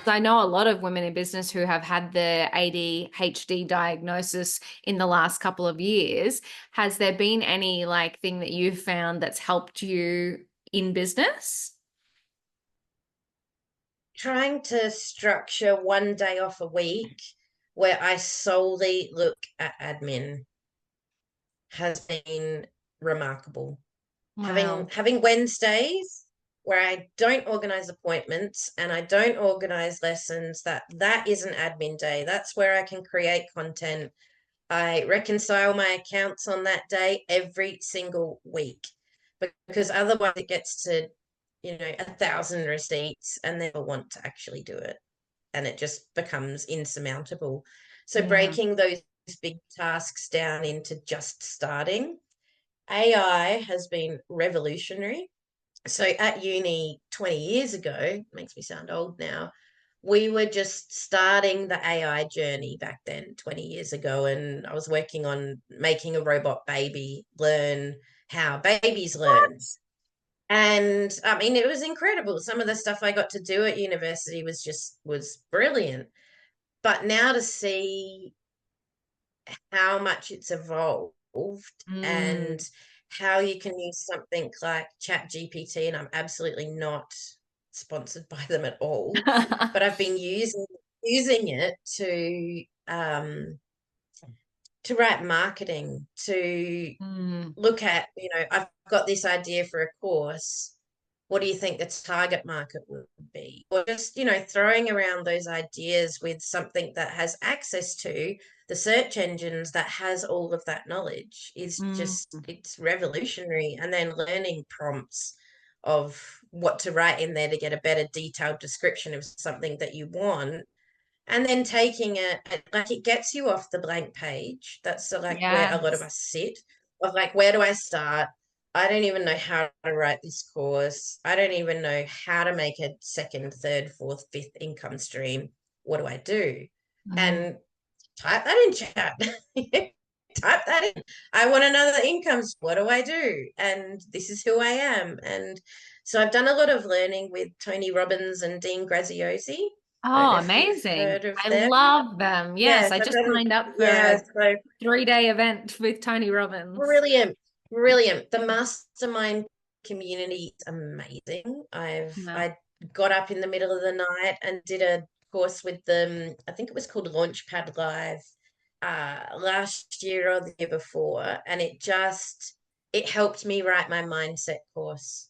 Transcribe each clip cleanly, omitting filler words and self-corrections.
I know a lot of women in business who have had the ADHD diagnosis in the last couple of years. Has there been any like thing that you've found that's helped you in business? Trying to structure one day off a week where I solely look at admin has been remarkable. Having Wow. having Wednesdays where I don't organize appointments and I don't organize lessons, that is an admin day. That's where I can create content. I reconcile my accounts on that day every single week because otherwise it gets to, 1,000 receipts and they never want to actually do it. And it just becomes insurmountable. So Yeah. breaking those big tasks down into just starting. AI has been revolutionary. So at uni 20 years ago, makes me sound old now, we were just starting the AI journey back then, 20 years ago. And I was working on making a robot baby learn how babies learn. And I mean, it was incredible. Some of the stuff I got to do at university was brilliant. But now to see how much it's evolved and Mm. how you can use something like Chat GPT, and I'm absolutely not sponsored by them at all, but I've been using it to write marketing, to Mm. look at, I've got this idea for a course. What do you think the target market would be? Or just, throwing around those ideas with something that has access to the search engines that has all of that knowledge is Mm. just, it's revolutionary. And then learning prompts of what to write in there to get a better detailed description of something that you want, and then taking it, like, it gets you off the blank page. That's like where a lot of Yes. us sit, of like, where do I start? I don't even know how to write this course. I don't even know how to make a second, third, fourth, fifth income stream. What do I do? Mm. And type that in chat. Type that in. I want another income. What do I do? And this is who I am. And so I've done a lot of learning with Tony Robbins and Dean Graziosi. I don't Oh, know if you've amazing. heard of I them. love them. Yes, Yes, I I've just done, signed up for yeah, a so 3-day event with Tony Robbins. brilliant, brilliant. The mastermind community is amazing. Yeah. I got up in the middle of the night and did a course with them. I think it was called Launchpad Live last year or the year before, and it helped me write my mindset course.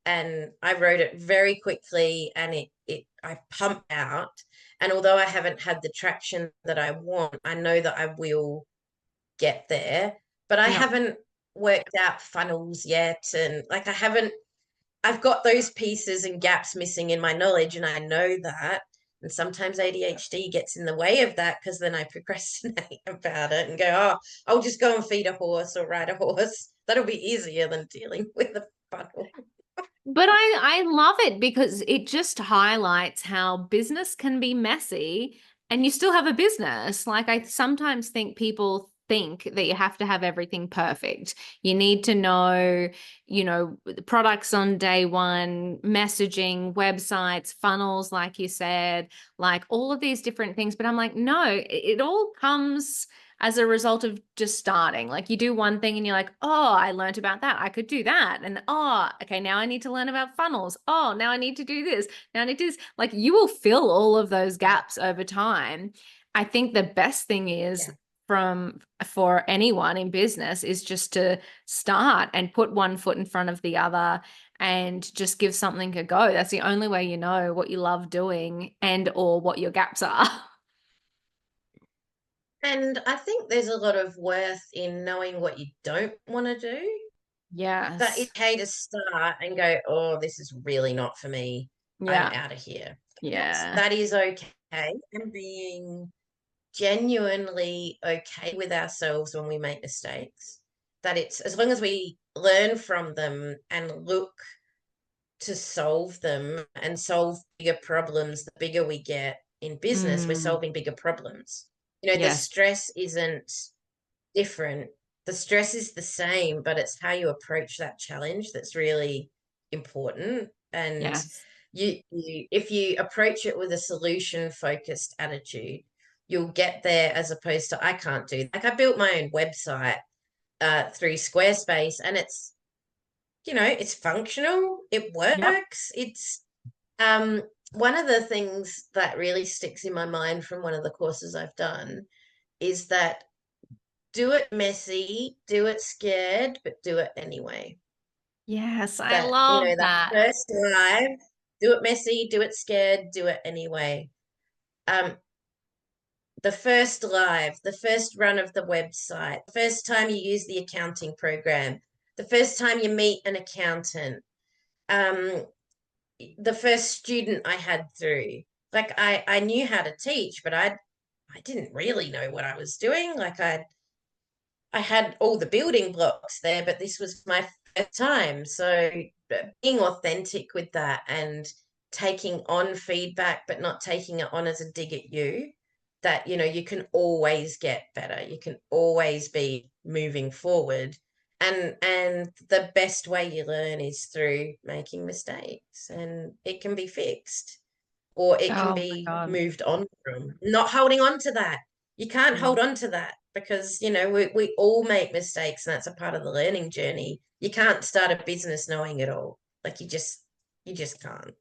And I wrote it very quickly, and it I pumped out. And although I haven't had the traction that I want, I know that I will get there. But I Yeah. haven't worked out funnels yet. And like, I've got those pieces and gaps missing in my knowledge, and I know that. And sometimes ADHD gets in the way of that because then I procrastinate about it and go, oh, I'll just go and feed a horse or ride a horse. That'll be easier than dealing with a funnel. But I love it because it just highlights how business can be messy and you still have a business. Like I sometimes think people think that you have to have everything perfect. You need to know, the products on day one, messaging, websites, funnels, like you said, like all of these different things. But I'm like, no, it all comes as a result of just starting. Like you do one thing and you're like, oh, I learned about that. I could do that. And oh, okay, now I need to learn about funnels. Oh, now I need to do this. Now I need to do this. Like you will fill all of those gaps over time. I think the best thing is Yeah. from for anyone in business is just to start and put one foot in front of the other and just give something a go. That's the only way you know what you love doing and or what your gaps are. And I think there's a lot of worth in knowing what you don't want to do. That it's Yes. okay to start and go, oh, this is really not for me. I'm Yeah. out of here. Yeah. That is okay. And being genuinely okay with ourselves when we make mistakes. That it's as long as we learn from them and look to solve them and solve bigger problems, the bigger we get in business, we're Mm, solving bigger problems. The yes. stress isn't different. The stress is the same, but it's how you approach that challenge that's really important. And Yes. You if you approach it with a solution focused attitude, you'll get there, as opposed to I can't do that. Like I built my own website through Squarespace, and it's functional, it Yep. works. It's um one of the things that really sticks in my mind from one of the courses I've done is that do it messy, do it scared, but do it anyway. Yes, I That, love that that. first live, do it messy, do it scared, do it anyway. Um, the first live, the first run of the website, the first time you use the accounting program, the first time you meet an accountant, um, the first student I had through. Like I knew how to teach, but I didn't really know what I was doing. Like I had all the building blocks there, but this was my first time. So being authentic with that and taking on feedback, but not taking it on as a dig at you, that, you can always get better. You can always be moving forward. And the best way you learn is through making mistakes, and it can be fixed or it can Oh my be God. moved on from. Not holding on to that. You can't Yeah. hold on to that because, we all make mistakes, and that's a part of the learning journey. You can't start a business knowing it all. Like you just can't.